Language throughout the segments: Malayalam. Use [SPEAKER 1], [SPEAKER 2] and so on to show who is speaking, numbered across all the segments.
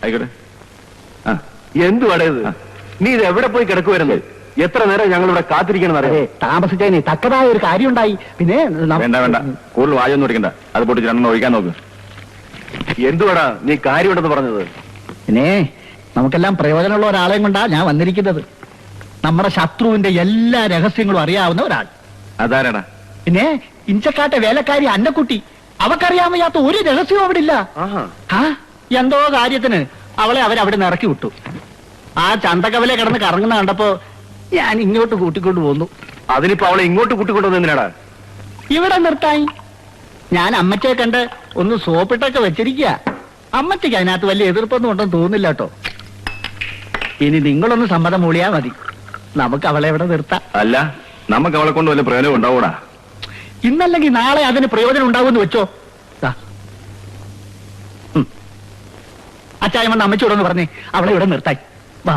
[SPEAKER 1] ആയിക്കോട്ടെ. എന്തുവാടേ ഇത്? നീ ഇത് എവിടെ പോയി കിടക്കുവരുന്നത്? എത്ര നേരം ഞങ്ങൾ ഇവിടെ കാത്തിരിക്കണം അറിയാം.
[SPEAKER 2] താമസിച്ചതിന് തക്കതായ ഒരു കാര്യം ഉണ്ടായി. പിന്നെ
[SPEAKER 1] വേണ്ട വേണ്ട, കൂടുതൽ വായൊന്നും ഒടിക്കണ്ട. അത് പൊട്ടിച്ച് രണ്ടെണ്ണം ഒഴിക്കാൻ നോക്ക്. എന്തുവാടാ നീ കാര്യമുണ്ടെന്ന് പറഞ്ഞത്?
[SPEAKER 2] പിന്നെ നമുക്കെല്ലാം പ്രയോജനമുള്ള ഒരാളെയും കൊണ്ടാ ഞാൻ വന്നിരിക്കുന്നത്. നമ്മുടെ ശത്രുവിന്റെ എല്ലാ രഹസ്യങ്ങളും അറിയാവുന്ന ഒരാൾ.
[SPEAKER 1] അതാരാടാ?
[SPEAKER 2] പിന്നെ ഇഞ്ചക്കാട്ടെ വേലക്കാരി അന്നക്കുട്ടി. അവക്കറിയാൻ വയ്യാത്ത ഒരു രഹസ്യവും അവിടെ ഇല്ല. എന്തോ കാര്യത്തിന് അവളെ അവരവിടെ നിന്ന് ഇറക്കി വിട്ടു. ആ ചന്തക്കവലെ കിടന്ന് കറങ്ങുന്ന കണ്ടപ്പോ ഞാൻ ഇങ്ങോട്ട് കൂട്ടിക്കൊണ്ട് പോന്നു.
[SPEAKER 1] അതിനിപ്പോ അവളെ ഇങ്ങോട്ട് കൂട്ടിക്കൊണ്ടുവന്നെന്തിനാടാ?
[SPEAKER 2] ഇവിടെ നിർത്തായി. ഞാൻ അമ്മച്ചയെ കണ്ട് ഒന്ന് സോപ്പിട്ടൊക്കെ വെച്ചിരിക്കുക. അമ്മച്ചയ്ക്ക് അതിനകത്ത് വലിയ എതിർപ്പൊന്നും ഉണ്ടെന്ന് തോന്നുന്നില്ല കേട്ടോ. ഇനി നിങ്ങളൊന്ന് സമ്മതം മൂളിയാ മതി. നമുക്ക് അവളെ ഇവിടെ നിർത്താം.
[SPEAKER 1] അല്ല, നമുക്ക് അവളെ കൊണ്ട് വല്ല പ്രയോജനം ഉണ്ടാവൂടാ?
[SPEAKER 2] ഇന്നല്ലെങ്കിൽ നാളെ അതിന് പ്രയോജനം ഉണ്ടാവുമെന്ന് വെച്ചോ. അച്ചായമ്മ അമ്മച്ചോടൊന്ന് പറഞ്ഞേ അവളെ ഇവിടെ നിർത്തായി. വാ.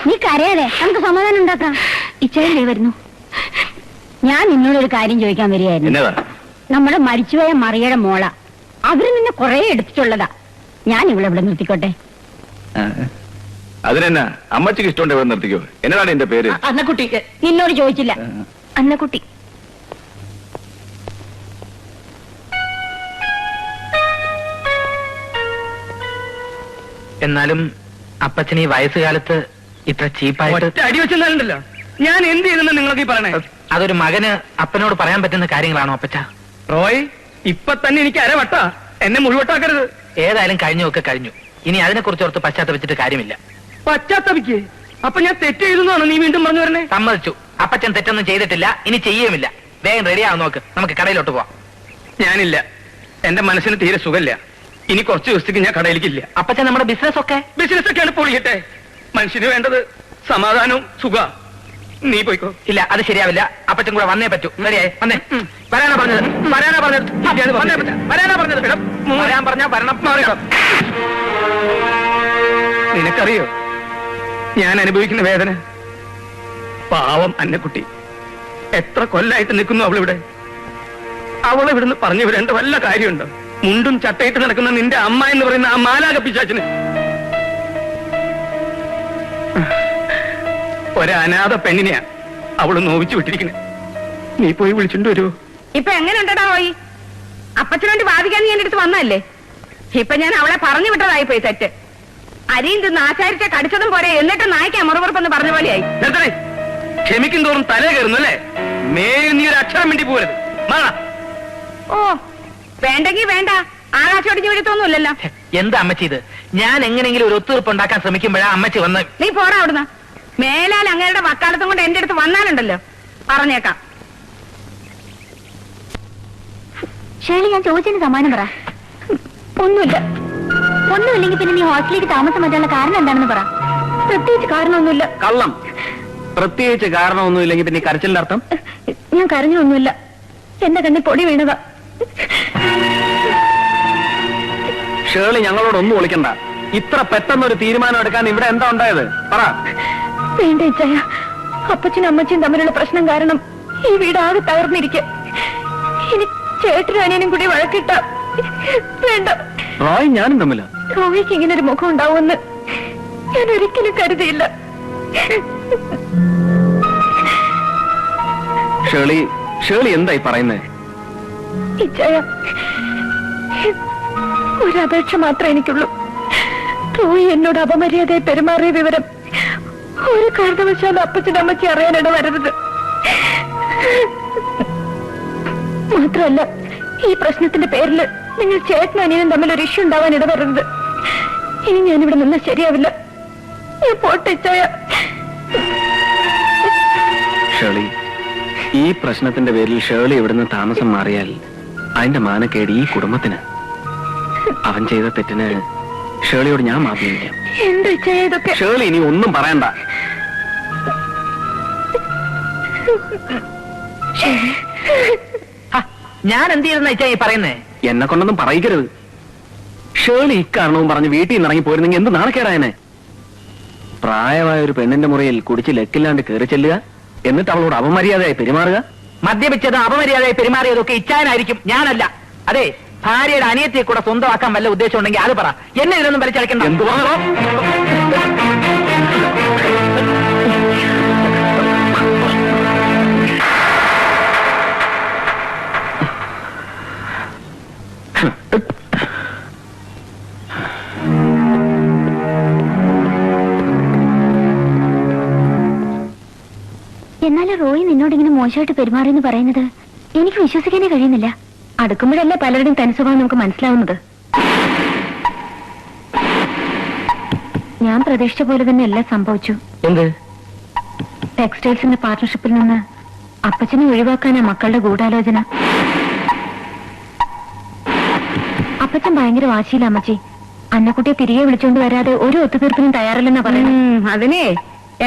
[SPEAKER 3] നീ കരയാതെ നമുക്ക് സമാധാനം ഉണ്ടാക്കാം. ഇച്ചയല്ലേ വരുന്നു. ഞാൻ നിന്നോടൊരു കാര്യം ചോദിക്കാൻ വരികയായിരുന്നു. നമ്മുടെ മരിച്ചുപോയ മറിയുടെ മോള. അവര് നിന്നെ കുറെ എടുത്തിട്ടുള്ളതാ. ഞാൻ ഇവിടെ നിർത്തിക്കോട്ടെ?
[SPEAKER 1] അതിനെന്നാ, അമ്മച്ചിക്ക് ഇഷ്ടമുണ്ട് നിർത്തിക്കോ. എന്നതാണ് എന്റെ പേര്?
[SPEAKER 2] അന്നക്കുട്ടി.
[SPEAKER 3] നിന്നോട് ചോദിച്ചില്ല. അന്നക്കുട്ടി.
[SPEAKER 4] എന്നാലും അപ്പച്ചൻ ഈ വയസ്സുകാലത്ത് ഇത്ര ചീപ്പായിട്ട്
[SPEAKER 5] അടി വെച്ചെന്നാലുണ്ടല്ലോ ഞാൻ എന്ത് ചെയ്യുന്ന നിങ്ങൾക്ക് ഈ പറയണേ?
[SPEAKER 4] അതൊരു മകന് അപ്പനോട് പറയാൻ പറ്റുന്ന കാര്യങ്ങളാണോ അപ്പച്ച?
[SPEAKER 5] റോയ്, ഇപ്പൊ തന്നെ എനിക്ക് അരവട്ട. എന്നെ മുഴുവട്ടാക്കരുത്.
[SPEAKER 4] ഏതായാലും കഴിഞ്ഞൊക്കെ കഴിഞ്ഞു. ഇനി അതിനെ കുറിച്ച് ഓർത്ത് പശ്ചാത്തപിച്ചിട്ട് കാര്യമില്ല.
[SPEAKER 5] പശ്ചാത്തപിക്ക്? അപ്പൊ ഞാൻ തെറ്റ് ചെയ്തെന്നാണ് നീ വീണ്ടും പറഞ്ഞു വരണേ?
[SPEAKER 4] സമ്മതിച്ചു, അപ്പച്ചൻ തെറ്റൊന്നും ചെയ്തിട്ടില്ല, ഇനി ചെയ്യുമില്ല. വേഗം റെഡിയാവും നോക്ക്, നമുക്ക് കടയിലോട്ട് പോവാം.
[SPEAKER 5] ഞാനില്ല, എന്റെ മനസ്സിന് തീരെ സുഖമില്ല. ഇനി കുറച്ച് ദിവസത്തേക്ക് ഞാൻ കടയിലേക്കില്ല.
[SPEAKER 4] അപ്പച്ചൻ നമ്മുടെ ബിസിനസ്
[SPEAKER 5] ഒക്കെയാണ് പൊളിയട്ടെ. മനുഷ്യന് വേണ്ടത് സമാധാനവും സുഖ. നീ പോയിക്കോ.
[SPEAKER 4] ഇല്ല, അത് ശരിയാവില്ല. അപ്പച്ചൻ കൂടെ വന്നേ പറ്റൂ. റെഡിയായി വന്നേ. വരാനാ പറഞ്ഞത്? വരാനാ പറഞ്ഞത്? വരാനാ പറഞ്ഞത്? വരാൻ പറഞ്ഞാ വരണം.
[SPEAKER 5] നിനക്കറിയോ ഞാൻ അനുഭവിക്കുന്ന വേദന? പാവം അന്നക്കുട്ടി എത്ര കൊല്ലായിട്ട് നിൽക്കുന്നു അവളിവിടെ. അവളിവിടുന്ന് പറഞ്ഞു വിടേണ്ട വല്ല കാര്യമുണ്ടോ? മുണ്ടും ചട്ടയിട്ട് നടക്കുന്ന നിന്റെ അമ്മ എന്ന് പറയുന്ന ആ മാലാക പിശാചിന് ഒരനാഥ പെണ്ണിനെയാ അവള് നോവിച്ചു വിട്ടിരിക്കുന്നത്. നീ പോയി വിളിച്ചിട്ട് വരുമോ?
[SPEAKER 3] ഇപ്പൊ എങ്ങനെയുണ്ടടാ പോയി? അപ്പച്ചന് വേണ്ടി വാദിക്കാൻ നീ എന്റെ അടുത്ത് വന്നല്ലേ? ഇപ്പൊ ഞാൻ അവളെ പറഞ്ഞു വിട്ടതായി പോയി തെറ്റ്. അരിയും തിന്ന് ആചാരിച്ച കടിച്ചതും പോരെ, എന്നിട്ട് നായ്ക്ക് അമറുപുറപ്പെന്ന് പറഞ്ഞ പോലെയായി.
[SPEAKER 5] ക്ഷമിക്കും തോറും തല കയറുന്നു അല്ലേ? നീ ഒരു അക്ഷരം വേണ്ടി പോരുത്.
[SPEAKER 3] ഓ, വേണ്ടെങ്കി വേണ്ട. ആകാശോടിഞ്ഞു വീഴത്തൊന്നുമില്ലല്ലോ.
[SPEAKER 4] എന്താ അമ്മച്ചി ഇത്? ഞാൻ എങ്ങനെയെങ്കിലും ഒരു ഒത്തുതീർപ്പ് ഉണ്ടാക്കാൻ ശ്രമിക്കുമ്പോഴാ അമ്മച്ചി വന്ന്.
[SPEAKER 3] നീ പോടാ അവിടുന്ന്. മേലാൽ അങ്ങയുടെ വക്കാലത്തും കൊണ്ട് എന്റെ അടുത്ത് വന്നാലുണ്ടല്ലോ പറഞ്ഞേക്കാം. ശൈലി, ഞാൻ ചോദിച്ചതിന് സമാനം പറ. ഒന്നുമില്ല. ഒന്നുമില്ലെങ്കിൽ പിന്നെ നീ ഹോസ്റ്റലിലേക്ക് താമസം മാറ്റാനുള്ള കാരണം എന്താണെന്ന് പറ. പ്രത്യേകിച്ച് കാരണമൊന്നുമില്ല.
[SPEAKER 5] കള്ളം. പ്രത്യേകിച്ച് കാരണമൊന്നുമില്ലെങ്കിൽ പിന്നെ കരച്ചിലിന്റെ അർത്ഥം?
[SPEAKER 3] ഞാൻ കരഞ്ഞൊന്നുമില്ല. എന്റെ കണ്ണിൽ പൊടി വീണതാ.
[SPEAKER 5] ഷേളി, ഞങ്ങളോടൊന്നും വിളിക്കണ്ട. ഇത്ര പെട്ടെന്നൊരു തീരുമാനം എടുക്കാൻ ഇവിടെ എന്താ ഉണ്ടായത്? പറ.
[SPEAKER 3] വേണ്ട ഇച്ചയ, അപ്പച്ചനും അമ്മച്ചും തമ്മിലുള്ള പ്രശ്നം കാരണം ഈ വീട് ആകെ തകർന്നിരിക്കുക. ഇനി ചേട്ടനും അനിയനും കൂടി വഴക്കിട്ട വേണ്ട.
[SPEAKER 5] റോയ് ഞാനും തമ്മില.
[SPEAKER 3] റോയിക്ക് ഇങ്ങനൊരു മുഖം ഉണ്ടാവുമെന്ന് ഞാൻ ഒരിക്കലും കരുതിയില്ല.
[SPEAKER 5] ഷേളി എന്തായി പറയുന്നേ?
[SPEAKER 3] ഇച്ചയ, ഒരു അപേക്ഷ മാത്രമേ എനിക്കുള്ളൂ. റോയി എന്നോട് അപമര്യാദയെ പെരുമാറിയ വിവരം ഒരു കാരണവശാലും അപ്പച്ചനും അമ്മച്ചി അറിയാനിട വരരുത്. മാത്രമല്ല, ഈ പ്രശ്നത്തിന്റെ പേരിൽ നിങ്ങൾ ചേട്ടനും അനിയനും തമ്മിൽ ഒരു ഇഷ്യൂ ഉണ്ടാവാൻ ഇടവരരുത്. ഇനി ഞാനിവിടെ നിന്നാൽ ശരിയാവില്ല. ഞാൻ പോട്ടെ ഇച്ചായ.
[SPEAKER 5] ഷേളി, ഈ പ്രശ്നത്തിന്റെ പേരിൽ ഷേളി ഇവിടുന്ന് താമസം മാറിയാൽ അതിന്റെ മാനക്കേട് ഈ കുടുംബത്തിന്. അവൻ ചെയ്ത തെറ്റിന് ഷേളിയോട് ഞാൻ മാപ്പി ചോദിക്കാം.
[SPEAKER 3] എന്താ ഇച്ചായ ഇതൊക്കെ?
[SPEAKER 5] ഷേളി, ഇനി ഒന്നും പറയണ്ട.
[SPEAKER 4] ഞാൻ എന്ത് ചെയ്തെന്ന ഇച്ചാ ഈ പറയുന്നേ?
[SPEAKER 5] എന്നെ കൊണ്ടൊന്നും പറയിക്കരുത്. ഷേളി ഇക്കാരണവും പറഞ്ഞ് വീട്ടിൽ നിന്ന് ഇറങ്ങി പോയിരുന്നെങ്കിൽ എന്ത് നാണക്കേടായനെ. പ്രായമായ ഒരു പെണ്ണിന്റെ മുറിയിൽ കുടിച്ച് ലക്കില്ലാണ്ട് കയറി ചെല്ലുക, എന്നിട്ട് അവളോട് അപമര്യാദയായി പെരുമാറുക.
[SPEAKER 4] മദ്യപിച്ചതും അപമര്യാദയായി പെരുമാറിയതൊക്കെ ഇച്ചായനായിരിക്കും, ഞാനല്ല. അതെ, ഭാര്യയുടെ അനിയത്തിയെ കൂടെ സ്വന്തമാക്കാൻ വല്ല ഉദ്ദേശം ഉണ്ടെങ്കിൽ അത് പറ. എന്നെ ഇതിനൊന്നും വലിച്ചടക്കണ്ട.
[SPEAKER 1] എന്തുവാ
[SPEAKER 3] എന്നാലും റോയി നിന്നോട് ഇങ്ങനെ മോശമായിട്ട് പെരുമാറിയെന്ന് പറയുന്നത് എനിക്ക് വിശ്വസിക്കാനേ കഴിയുന്നില്ല. അടുക്കുമ്പോഴല്ലേ പലരുടെയും തനിസ്വഭാവം നമുക്ക് മനസ്സിലാവുന്നത്. ഞാൻ പ്രതീക്ഷിച്ച പോലെ തന്നെ എല്ലാം സംഭവിച്ചു.
[SPEAKER 4] എന്ത്?
[SPEAKER 3] ടെക്സ്റ്റൈൽസിന്റെ പാർട്ണർഷിപ്പിൽ നിന്ന് അപ്പച്ചനെ ഒഴിവാക്കാനാ മക്കളുടെ ഗൂഢാലോചന. അപ്പച്ചൻ ഭയങ്കര വാശിയില്ല അമ്മച്ചി. അന്നക്കുട്ടിയെ തിരികെ വിളിച്ചുകൊണ്ട് വരാതെ ഒരു ഒത്തുതീർപ്പിനും തയ്യാറല്ലെന്നാ പറയുന്നത്. അതിനെ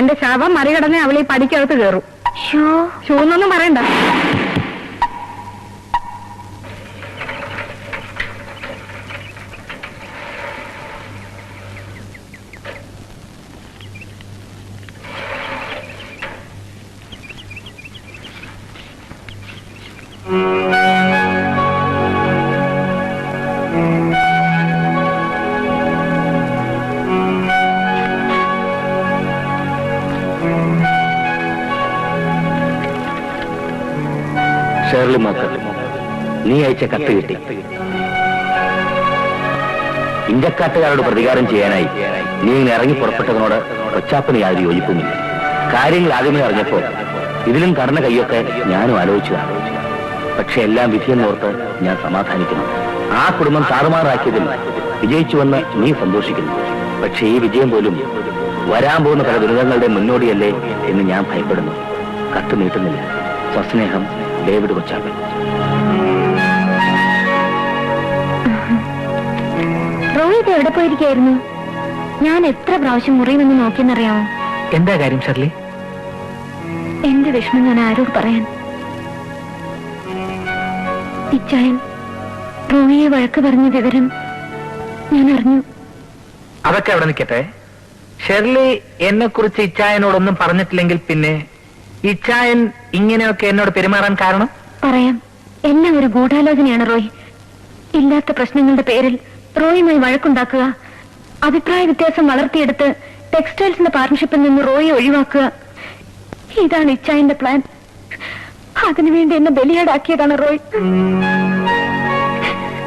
[SPEAKER 3] എന്റെ ശവം മറികടന്ന് അവളെ പഠിക്കകത്ത് കയറും. ഷൂന്നൊന്നും പറയണ്ട.
[SPEAKER 1] ഷേർലി മാക്കർ, നീ അയച്ച കത്ത് കിട്ടി. ഇഞ്ചക്കാട്ടുകാരോട് പ്രതികാരം ചെയ്യാനായി നീ ഇങ്ങനെ ഇറങ്ങി പുറപ്പെട്ടതിനോട് കൊച്ചാപ്പന് യാതൊരു യോജിപ്പുമില്ല. കാര്യങ്ങൾ ആദ്യമേ അറിഞ്ഞപ്പോ ഇതിലും കടന്ന കൈയൊക്കെ ഞാനും ആലോചിച്ചതാണ്. പക്ഷെ എല്ലാം വിധിയെന്നോർത്ത് ഞാൻ സമാധാനിക്കുന്നു. ആ കുടുംബം താറുമാറാക്കിയതിൽ വിജയിച്ചുവെന്ന് നീ സന്തോഷിക്കുന്നു. പക്ഷെ ഈ വിജയം പോലും വരാൻ പോകുന്ന പല ദുരിതങ്ങളുടെ മുന്നോടിയല്ലേ എന്ന് ഞാൻ ഭയപ്പെടുന്നു. കത്ത് നീട്ടുന്നില്ല. സസ്നേഹം, ഡേവിഡ് കൊച്ചാപ്പൻ.
[SPEAKER 3] റോഹിത് എവിടെ പോയിരിക്കായിരുന്നു? ഞാൻ എത്ര പ്രാവശ്യം മുറിയുമെന്ന് നോക്കിയെന്നറിയാമോ?
[SPEAKER 4] എന്താ കാര്യം ഷെർലി?
[SPEAKER 3] എന്റെ വിഷമം ഞാൻ ആരോട് പറയാൻ? ഇച്ചായൻ റോഹിയെ വഴക്ക് പറഞ്ഞ വിവരം ഞാൻ അറിഞ്ഞു.
[SPEAKER 4] അതൊക്കെ അവിടെ നിൽക്കട്ടെ. ഷെർലി എന്നെ കുറിച്ച് ഇച്ചായനോടൊന്നും പറഞ്ഞിട്ടില്ലെങ്കിൽ പിന്നെ ഇച്ചായൻ ഇങ്ങനെയൊക്കെ എന്നോട് പെരുമാറാൻ കാരണം?
[SPEAKER 3] പറയാം. എല്ലാം ഒരു ഗൂഢാലോചനയാണ് റോയ്. ഇല്ലാത്ത പ്രശ്നങ്ങളുടെ പേരിൽ റോയുമായി വഴക്കുണ്ടാക്കുക, അഭിപ്രായ വ്യത്യാസം വളർത്തിയെടുത്ത് ടെക്സ്റ്റൈൽസിന്റെ പാർട്ണർഷിപ്പിൽ നിന്ന് റോയെ ഒഴിവാക്കുക, ഇതാണ് ഇച്ചായന്റെ പ്ലാൻ. അതിനുവേണ്ടി എന്നെ ബലിയാടാക്കിയതാണ് റോയ്.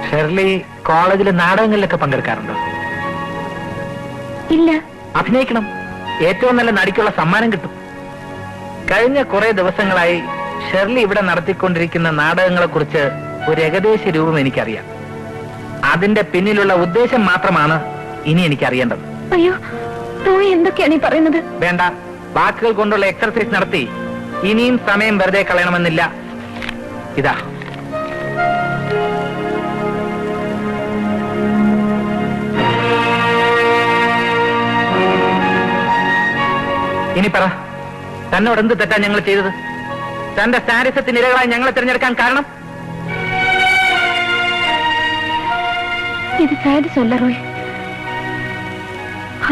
[SPEAKER 4] ഷെർലി കോളേജിലെ നാടകങ്ങളിലൊക്കെ പങ്കെടുക്കാറുണ്ടോ?
[SPEAKER 3] ഇല്ല.
[SPEAKER 4] അഭിനയിക്കണം. ഏറ്റവും നല്ല നടിക്കുള്ള സമ്മാനം കിട്ടും. കഴിഞ്ഞ കുറെ ദിവസങ്ങളായി ഷെർലി ഇവിടെ നടത്തിക്കൊണ്ടിരിക്കുന്ന നാടകങ്ങളെ കുറിച്ച് ഒരു ഏകദേശ രൂപം എനിക്കറിയാം. അതിന്റെ പിന്നിലുള്ള ഉദ്ദേശം മാത്രമാണ് ഇനി എനിക്കറിയേണ്ടത്.
[SPEAKER 3] അയ്യോ, റോയ് എന്തൊക്കെയാണ് ഈ പറയുന്നത്?
[SPEAKER 4] വേണ്ട, വാക്കുകൾ കൊണ്ടുള്ള എക്സർസൈസ് നടത്തി ഇനിയും സമയം വെറുതെ കളയണമെന്നില്ല. ഇതാ, ഇനി പറ, തന്നോട് എന്ത് തെറ്റാ ഞങ്ങൾ ചെയ്തത്? തന്റെ സാരിസത്തിന് ഇരകളായി ഞങ്ങളെ തിരഞ്ഞെടുക്കാൻ കാരണം?
[SPEAKER 3] ഇത് സാരിസ് അല്ല റോയ്.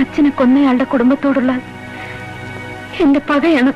[SPEAKER 3] അച്ഛനെ കൊന്നയാളുടെ കുടുംബത്തോടുള്ള എന്റെ പകയാണ്.